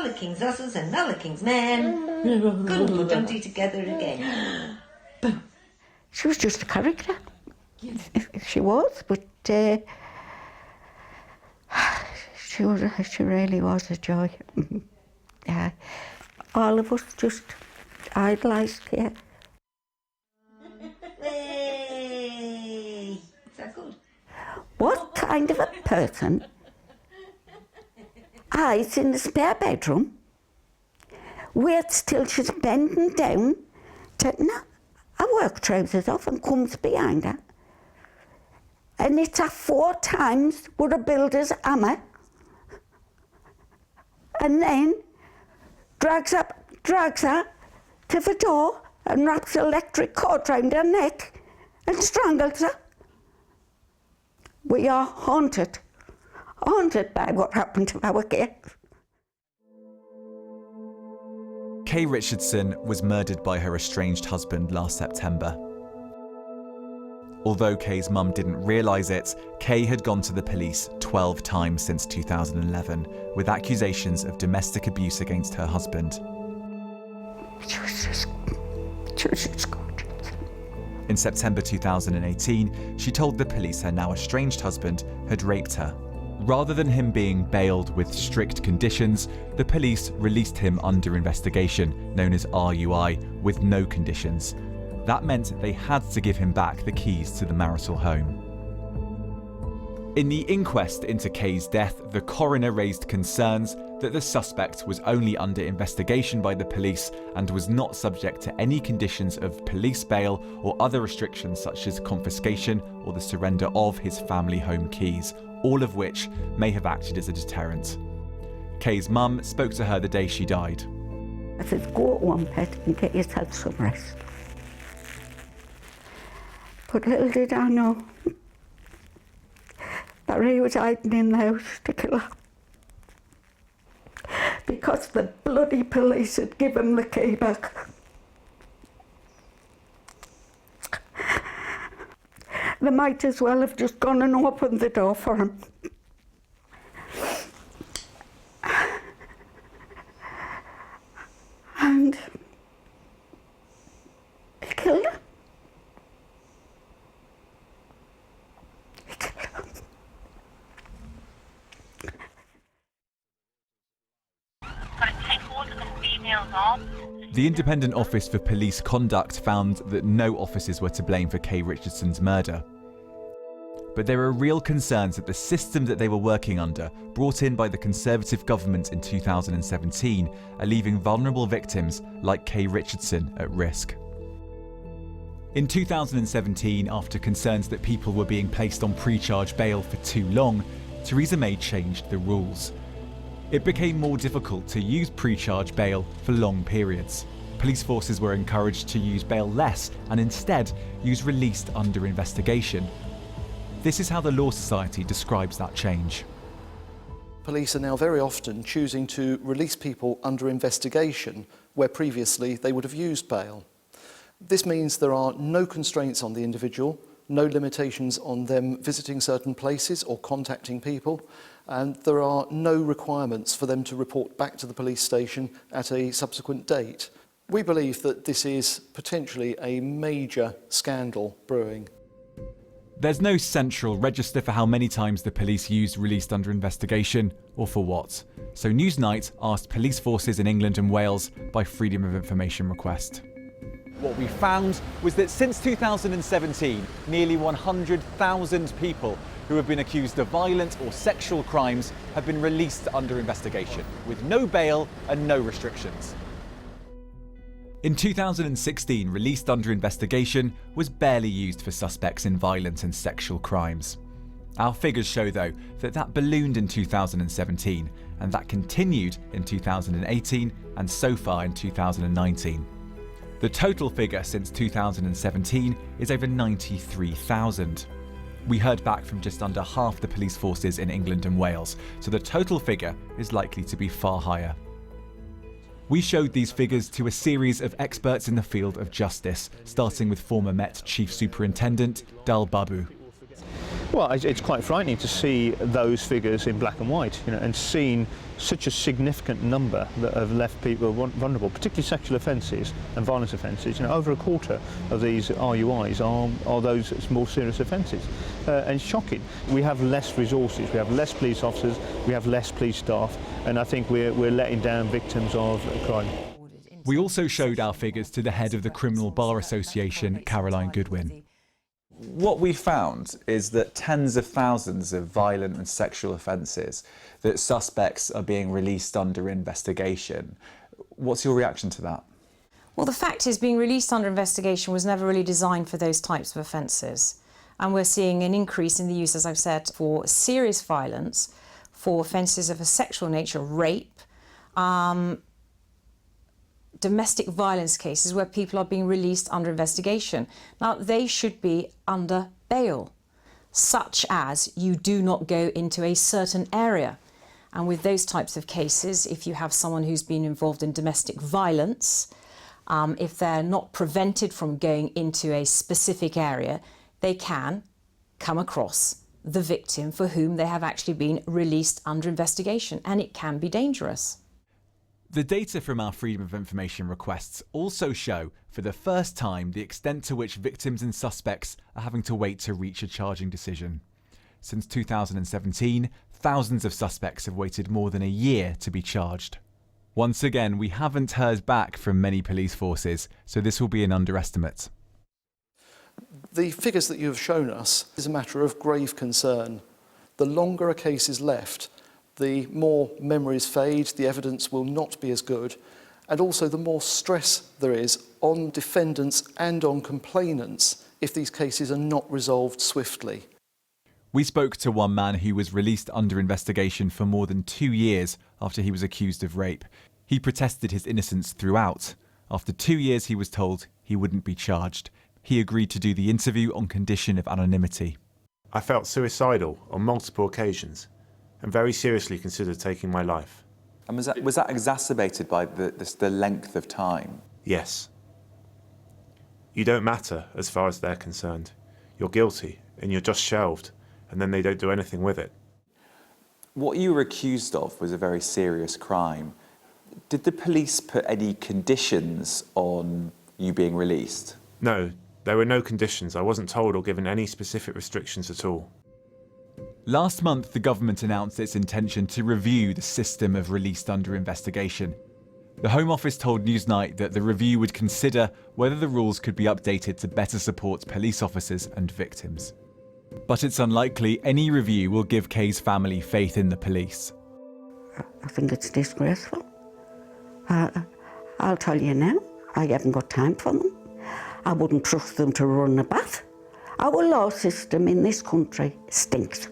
the king's horses and all the king's men. Couldn't put Unty together again. She was just a character. She was, but she really was a joy. All of us just idolised her. Hey, is that good? What kind of a person hides in the spare bedroom, waits till she's bending down, taking her work trousers off and comes behind her and hits her 4 times with a builder's hammer and then drags her to the door and wraps electric cord round her neck and strangles her. We are haunted by what happened to our girl. Kay Richardson was murdered by her estranged husband last September. Although Kay's mum didn't realise it, Kay had gone to the police 12 times since 2011 with accusations of domestic abuse against her husband. She was just gorgeous. In September 2018, she told the police her now estranged husband had raped her. Rather than him being bailed with strict conditions, the police released him under investigation, known as RUI, with no conditions. That meant they had to give him back the keys to the marital home. In the inquest into Kay's death, the coroner raised concerns that the suspect was only under investigation by the police and was not subject to any conditions of police bail or other restrictions such as confiscation or the surrender of his family home keys, all of which may have acted as a deterrent. Kay's mum spoke to her the day she died. I said, go to one bed and get yourself some rest. But little did I know that he was hiding in the house to kill her. Because the bloody police had given him the key back. They might as well have just gone and opened the door for him. And he killed her. The Independent Office for Police Conduct found that no officers were to blame for Kay Richardson's murder. But there are real concerns that the system that they were working under, brought in by the Conservative government in 2017, are leaving vulnerable victims like Kay Richardson at risk. In 2017, after concerns that people were being placed on pre-charge bail for too long, Theresa May changed the rules. It became more difficult to use pre-charge bail for long periods. Police forces were encouraged to use bail less and instead use released under investigation. This is how the Law Society describes that change. Police are now very often choosing to release people under investigation where previously they would have used bail. This means there are no constraints on the individual, no limitations on them visiting certain places or contacting people, and there are no requirements for them to report back to the police station at a subsequent date. We believe that this is potentially a major scandal brewing. There's no central register for how many times the police used released under investigation or for what. So Newsnight asked police forces in England and Wales by Freedom of Information request. What we found was that since 2017, nearly 100,000 people who have been accused of violent or sexual crimes have been released under investigation, with no bail and no restrictions. In 2016, released under investigation was barely used for suspects in violent and sexual crimes. Our figures show, though, that ballooned in 2017, and that continued in 2018 and so far in 2019. The total figure since 2017 is over 93,000. We heard back from just under half the police forces in England and Wales, so the total figure is likely to be far higher. We showed these figures to a series of experts in the field of justice, starting with former Met Chief Superintendent Babu. Well, it's quite frightening to see those figures in black and white, and seeing such a significant number that have left people vulnerable, particularly sexual offences and violence offences. Over a quarter of these RUIs are those more serious offences, and it's shocking. We have less resources, we have less police officers, we have less police staff, and I think we're letting down victims of crime. We also showed our figures to the head of the Criminal Bar Association, Caroline Goodwin. What we found is that tens of thousands of violent and sexual offences, that suspects are being released under investigation. What's your reaction to that? Well, the fact is, being released under investigation was never really designed for those types of offences. And we're seeing an increase in the use, as I've said, for serious violence, for offences of a sexual nature, rape, domestic violence cases where people are being released under investigation. Now, they should be under bail, such as you do not go into a certain area. And with those types of cases, if you have someone who's been involved in domestic violence, if they're not prevented from going into a specific area, they can come across the victim for whom they have actually been released under investigation, and it can be dangerous. The data from our Freedom of Information requests also show, for the first time, the extent to which victims and suspects are having to wait to reach a charging decision. Since 2017, thousands of suspects have waited more than a year to be charged. Once again, we haven't heard back from many police forces, so this will be an underestimate. The figures that you have shown us is a matter of grave concern. The longer a case is left, the more memories fade, the evidence will not be as good, and also the more stress there is on defendants and on complainants if these cases are not resolved swiftly. We spoke to one man who was released under investigation for more than 2 years after he was accused of rape. He protested his innocence throughout. After 2 years, he was told he wouldn't be charged. He agreed to do the interview on condition of anonymity. I felt suicidal on multiple occasions and very seriously considered taking my life. And was that exacerbated by the length of time? Yes. You don't matter as far as they're concerned. You're guilty and you're just shelved, and then they don't do anything with it. What you were accused of was a very serious crime. Did the police put any conditions on you being released? No, there were no conditions. I wasn't told or given any specific restrictions at all. Last month, the government announced its intention to review the system of released under investigation. The Home Office told Newsnight that the review would consider whether the rules could be updated to better support police officers and victims. But it's unlikely any review will give Kay's family faith in the police. I think it's disgraceful. I'll tell you now, I haven't got time for them. I wouldn't trust them to run a bath. Our law system in this country stinks.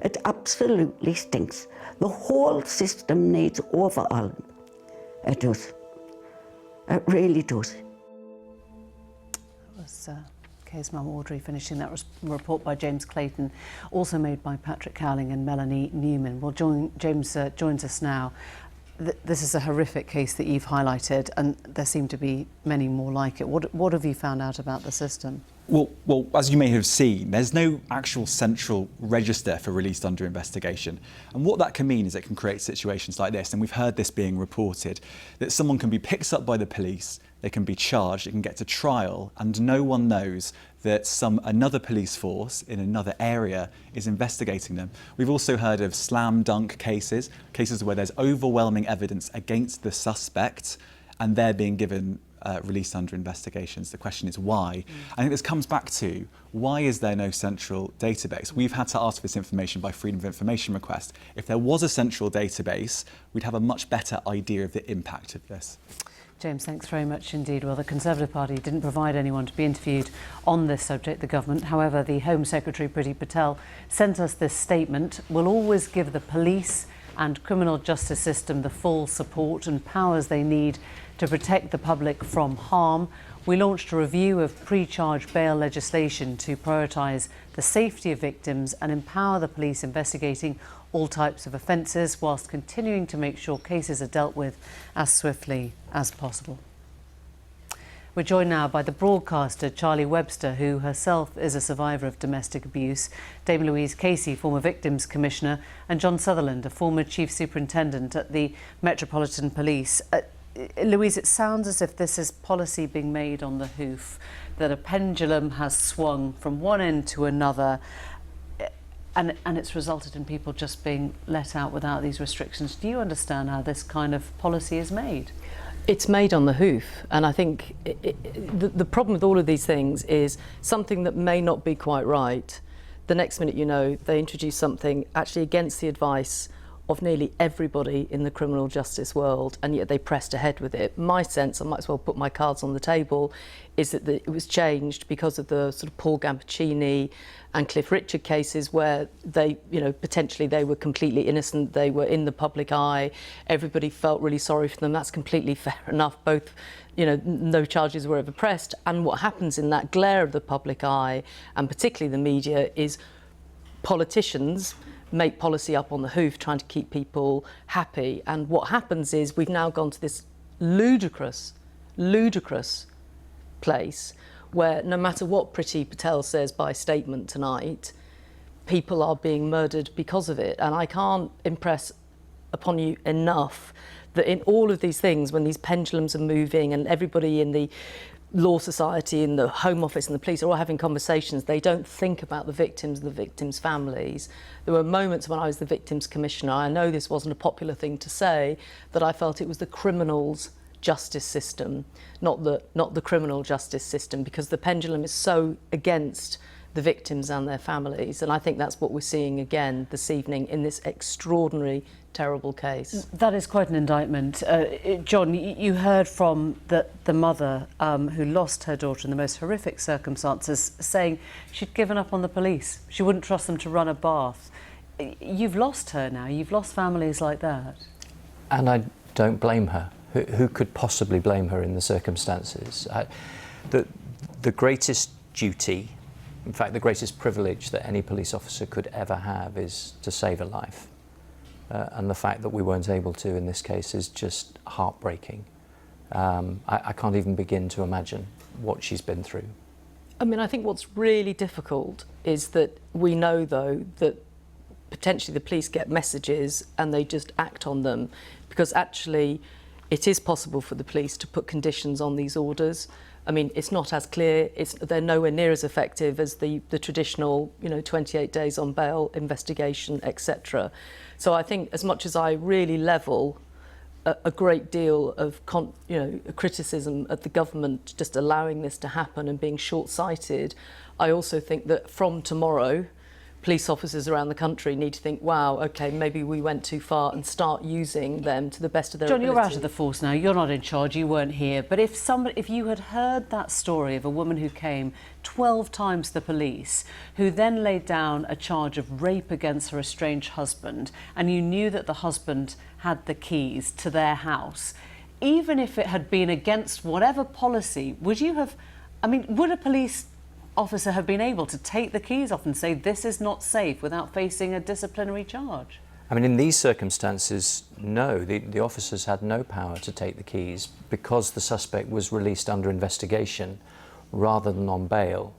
It absolutely stinks. The whole system needs overhauling. It does. It really does. That was Kay's mum Audrey finishing that report by James Clayton, also made by Patrick Cowling and Melanie Newman. Well, James joins us now. This is a horrific case that you've highlighted, and there seem to be many more like it. What have you found out about the system? Well, as you may have seen, there's no actual central register for released under investigation. And what that can mean is it can create situations like this, and we've heard this being reported, that someone can be picked up by the police, they can be charged, it can get to trial, and no one knows that another police force in another area is investigating them. We've also heard of slam dunk cases where there's overwhelming evidence against the suspect, and they're being given released under investigations. The question is why? I think this comes back to, why is there no central database? We've had to ask for this information by Freedom of Information request. If there was a central database, we'd have a much better idea of the impact of this. James, thanks very much indeed. Well, the Conservative Party didn't provide anyone to be interviewed on this subject, the government. However, the Home Secretary, Priti Patel, sent us this statement: "We'll always give the police and criminal justice system the full support and powers they need to protect the public from harm. We launched a review of pre-charge bail legislation to prioritise the safety of victims and empower the police investigating all types of offences, whilst continuing to make sure cases are dealt with as swiftly as possible." We're joined now by the broadcaster Charlie Webster, who herself is a survivor of domestic abuse, Dame Louise Casey, former Victims Commissioner, and John Sutherland, a former Chief Superintendent at the Metropolitan Police. Louise, it sounds as if this is policy being made on the hoof, that a pendulum has swung from one end to another, and it's resulted in people just being let out without these restrictions. Do you understand how this kind of policy is made? It's made on the hoof, and I think the problem with all of these things is something that may not be quite right. The next minute you know, they introduce something actually against the advice of nearly everybody in the criminal justice world, and yet they pressed ahead with it. My sense, I might as well put my cards on the table, is that it was changed because of the sort of Paul Gambaccini and Cliff Richard cases where they, potentially they were completely innocent, they were in the public eye, everybody felt really sorry for them. That's completely fair enough. Both, no charges were ever pressed. And what happens in that glare of the public eye, and particularly the media, is politicians make policy up on the hoof, trying to keep people happy. And what happens is we've now gone to this ludicrous place where no matter what Priti Patel says by statement tonight, people are being murdered because of it. And I can't impress upon you enough that in all of these things, when these pendulums are moving and everybody in the Law Society, in the Home Office and the police are all having conversations, they don't think about the victims and the victims' families. There were moments when I was the Victims Commissioner, I know this wasn't a popular thing to say, that I felt it was the criminals' justice system, not the criminal justice system, because the pendulum is so against the victims and their families. And I think that's what we're seeing again this evening in this extraordinary, terrible case. That is quite an indictment. John, you heard from the mother who lost her daughter in the most horrific circumstances, saying she'd given up on the police. She wouldn't trust them to run a bath. You've lost her now. You've lost families like that. And I don't blame her. Who could possibly blame her in the circumstances? The greatest duty, in fact, the greatest privilege that any police officer could ever have is to save a life. And the fact that we weren't able to in this case is just heartbreaking. I can't even begin to imagine what she's been through. I mean, I think what's really difficult is that we know, though, that potentially the police get messages and they just act on them, because actually it is possible for the police to put conditions on these orders. I mean, it's not as clear, they're nowhere near as effective as the traditional, 28 days on bail investigation, etc. So I think as much as I really level a great deal of criticism at the government just allowing this to happen and being short-sighted, I also think that from tomorrow, police officers around the country need to think, wow, OK, maybe we went too far, and start using them to the best of their ability. John, you're out of the force now. You're not in charge. You weren't here. But if you had heard that story of a woman who came 12 times to the police, who then laid down a charge of rape against her estranged husband, and you knew that the husband had the keys to their house, even if it had been against whatever policy, would a police officer have been able to take the keys off and say this is not safe without facing a disciplinary charge? I mean, in these circumstances, no, the officers had no power to take the keys because the suspect was released under investigation rather than on bail.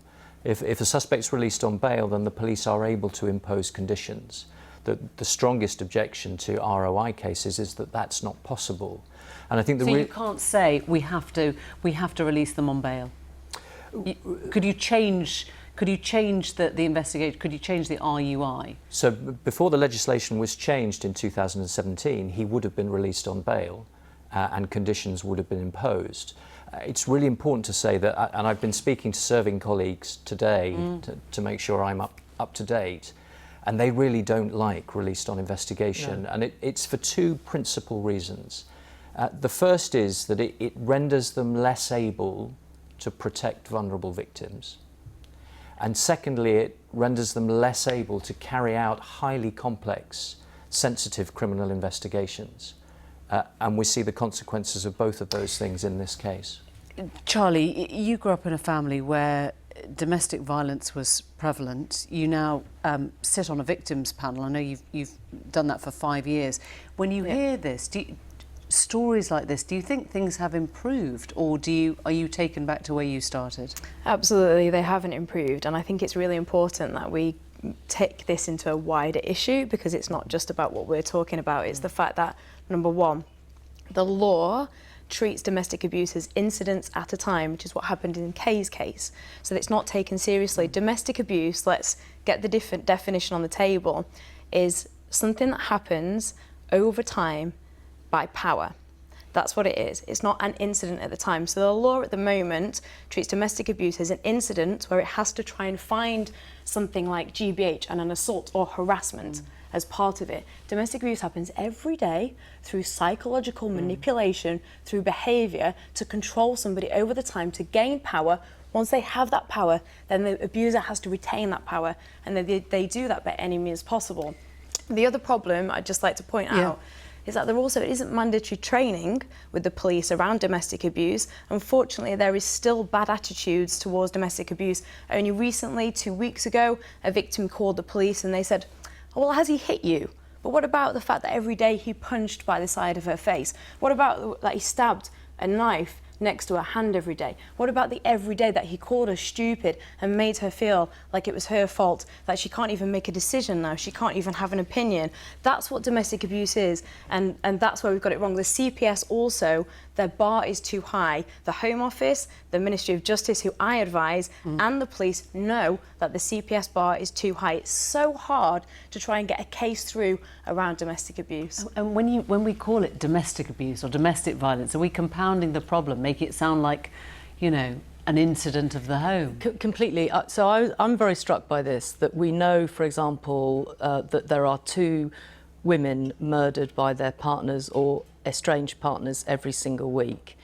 If a suspect's released on bail, then the police are able to impose conditions. The strongest objection to ROI cases is that that's not possible. And I think so you can't say we have to release them on bail. Could you change the investigation? Could you change the RUI? So before the legislation was changed in 2017, he would have been released on bail and conditions would have been imposed. It's really important to say that, and I've been speaking to serving colleagues today to make sure I'm up to date, and they really don't like released on investigation. No. And it's for two principal reasons. The first is that it renders them less able to protect vulnerable victims. And secondly, it renders them less able to carry out highly complex, sensitive criminal investigations. And we see the consequences of both of those things in this case. Charlie, you grew up in a family where domestic violence was prevalent. You now sit on a victims panel. I know you've done that for 5 years. When you hear this, stories like this, do you think things have improved, or are you taken back to where you started? Absolutely, they haven't improved, and I think it's really important that we take this into a wider issue, because it's not just about what we're talking about. It's the fact that, number one, the law treats domestic abuse as incidents at a time, which is what happened in Kay's case. So it's not taken seriously. Domestic abuse, let's get the different definition on the table, is something that happens over time by power. That's what it is. It's not an incident at the time. So the law at the moment treats domestic abuse as an incident where it has to try and find something like GBH and an assault or harassment as part of it. Domestic abuse happens every day through psychological manipulation, through behaviour to control somebody over the time to gain power. Once they have that power, then the abuser has to retain that power, and they do that by any means possible. The other problem I'd just like to point out is that there also isn't mandatory training with the police around domestic abuse. Unfortunately, there is still bad attitudes towards domestic abuse. Only recently, 2 weeks ago, a victim called the police and they said, "Oh, well, has he hit you? But what about the fact that every day he punched by the side of her face? What about that he stabbed a knife next to her hand every day? What about the every day that he called her stupid and made her feel like it was her fault, that she can't even make a decision now, she can't even have an opinion?" That's what domestic abuse is, and that's where we've got it wrong. The CPS also, their bar is too high. The Home Office, the Ministry of Justice, who I advise, and the police know that the CPS bar is too high. It's so hard to try and get a case through around domestic abuse. And when we call it domestic abuse or domestic violence, are we compounding the problem, make it sound like, you know, an incident of the home? Completely. So I'm very struck by this, that we know, for example, that there are 2 women murdered by their partners or estranged partners every single week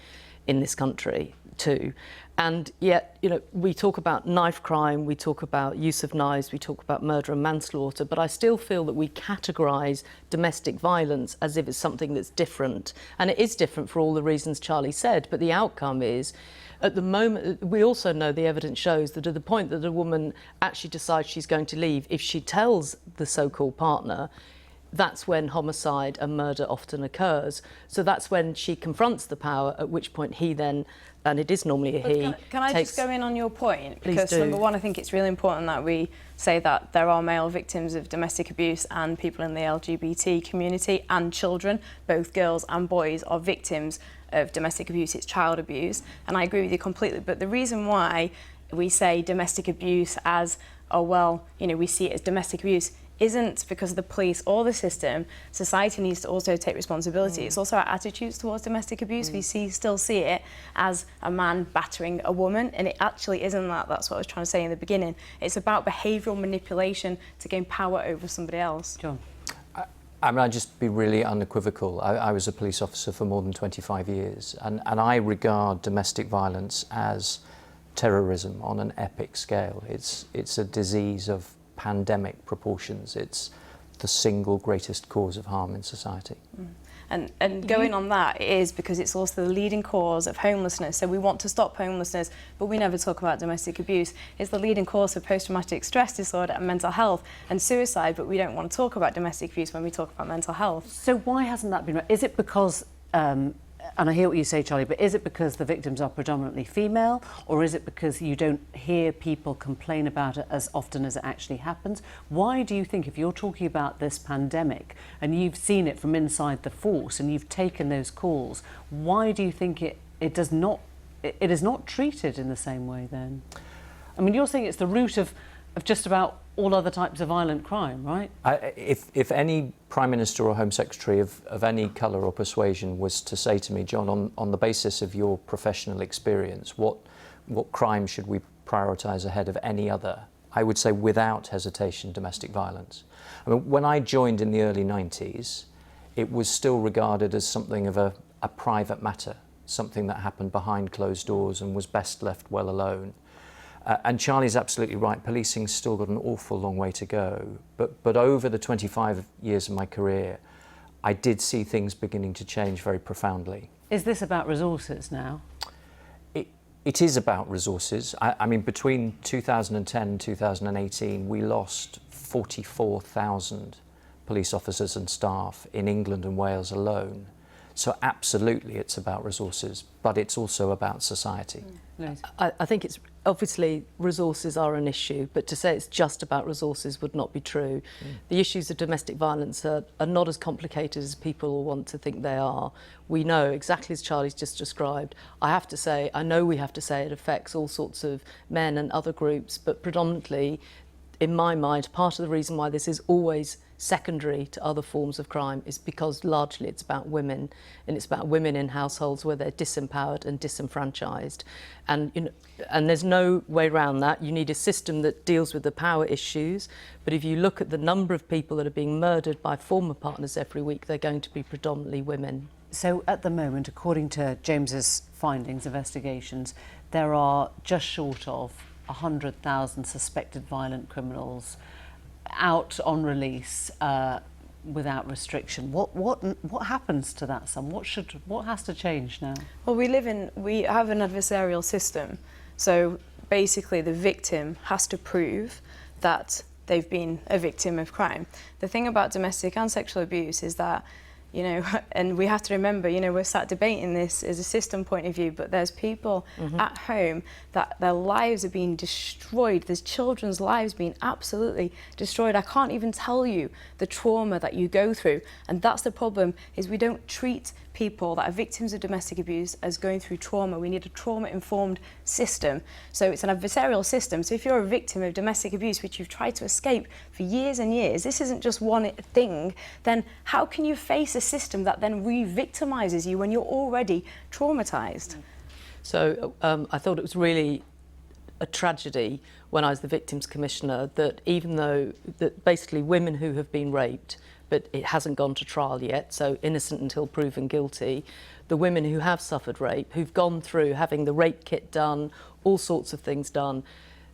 in this country, 2. And yet, you know, we talk about knife crime, we talk about use of knives, we talk about murder and manslaughter, but I still feel that we categorise domestic violence as if it's something that's different. And it is different for all the reasons Charlie said, but the outcome is, at the moment, we also know the evidence shows that at the point that a woman actually decides she's going to leave, if she tells the so-called partner, that's when homicide and murder often occurs. So that's when she confronts the power, at which point he then, and it is normally a he, Can I just go in on your point? Please Because do. number one, I think it's really important that we say that there are male victims of domestic abuse and people in the LGBT community and children, both girls and boys, are victims of domestic abuse. It's child abuse, and I agree with you completely. But the reason why we say domestic abuse as, oh well, you know, we see it as domestic abuse, isn't because of the police or the system. Society needs to also take responsibility. It's also our attitudes towards domestic abuse. We still see it as a man battering a woman, and it actually isn't that. That's what I was trying to say in the beginning. It's about behavioural manipulation to gain power over somebody else. John? I mean, I'd just be really unequivocal. I was a police officer for more than 25 years, and I regard domestic violence as terrorism on an epic scale. It's a disease of pandemic proportions. It's the single greatest cause of harm in society. And going on that, it is because it's also the leading cause of homelessness. So we want to stop homelessness, but we never talk about domestic abuse. It's the leading cause of post-traumatic stress disorder and mental health and suicide, but we don't want to talk about domestic abuse when we talk about mental health. So why hasn't that been... Is it because... and I hear what you say, Charlie, but is it because the victims are predominantly female, or is it because you don't hear people complain about it as often as it actually happens? Why do you think, if you're talking about this pandemic and you've seen it from inside the force and you've taken those calls, why do you think it is not treated in the same way then? I mean, you're saying it's the root of just about all other types of violent crime, right? If any Prime Minister or Home Secretary of any colour or persuasion was to say to me, John, on the basis of your professional experience, what crime should we prioritise ahead of any other, I would say without hesitation domestic violence. I mean, when I joined in the early 90s, it was still regarded as something of a private matter, something that happened behind closed doors and was best left well alone. And Charlie's absolutely right, policing's still got an awful long way to go. But over the 25 years of my career, I did see things beginning to change very profoundly. Is this about resources now? It is about resources. I mean, between 2010 and 2018, we lost 44,000 police officers and staff in England and Wales alone. So absolutely it's about resources, but it's also about society. I think it's obviously resources are an issue, but to say it's just about resources would not be true. The issues of domestic violence are not as complicated as people want to think they are. We know, exactly as Charlie's just described, I know we have to say it affects all sorts of men and other groups, but predominantly, in my mind, part of the reason why this is always secondary to other forms of crime is because largely it's about women, and it's about women in households where they're disempowered and disenfranchised. And there's no way around that. You need a system that deals with the power issues, but if you look at the number of people that are being murdered by former partners every week, they're going to be predominantly women. So at the moment, according to James's findings, investigations, there are just short of 100,000 suspected violent criminals out on release without restriction. What happens to that sum? What has to change now? Well, we have an adversarial system, so basically the victim has to prove that they've been a victim of crime. The thing about domestic and sexual abuse is that, you know, and we have to remember, you know, we're sat debating this as a system point of view, but there's people at home that their lives are being destroyed. There's children's lives being absolutely destroyed. I can't even tell you the trauma that you go through. And that's the problem, is we don't treat people that are victims of domestic abuse as going through trauma. We need a trauma-informed system. So it's an adversarial system. So if you're a victim of domestic abuse, which you've tried to escape for years and years, this isn't just one thing, then how can you face a system that then re-victimises you when you're already traumatised? So I thought it was really a tragedy when I was the Victims Commissioner that even though that basically women who have been raped, but it hasn't gone to trial yet, so innocent until proven guilty, the women who have suffered rape, who've gone through having the rape kit done, all sorts of things done,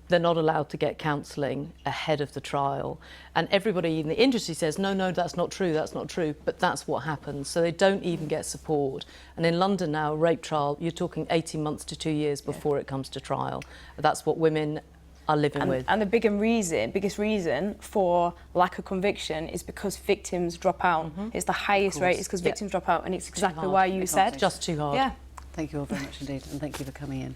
they're not allowed to get counselling ahead of the trial. And everybody in the industry says, no, that's not true, but that's what happens. So they don't even get support. And in London now, a rape trial, you're talking 18 months to 2 years before it comes to trial. That's what women are living with. And the biggest reason for lack of conviction is because victims drop out. It's the highest rate, it's because victims drop out, and it's exactly why you said. Just too hard. Yeah. Thank you all very much indeed, and thank you for coming in.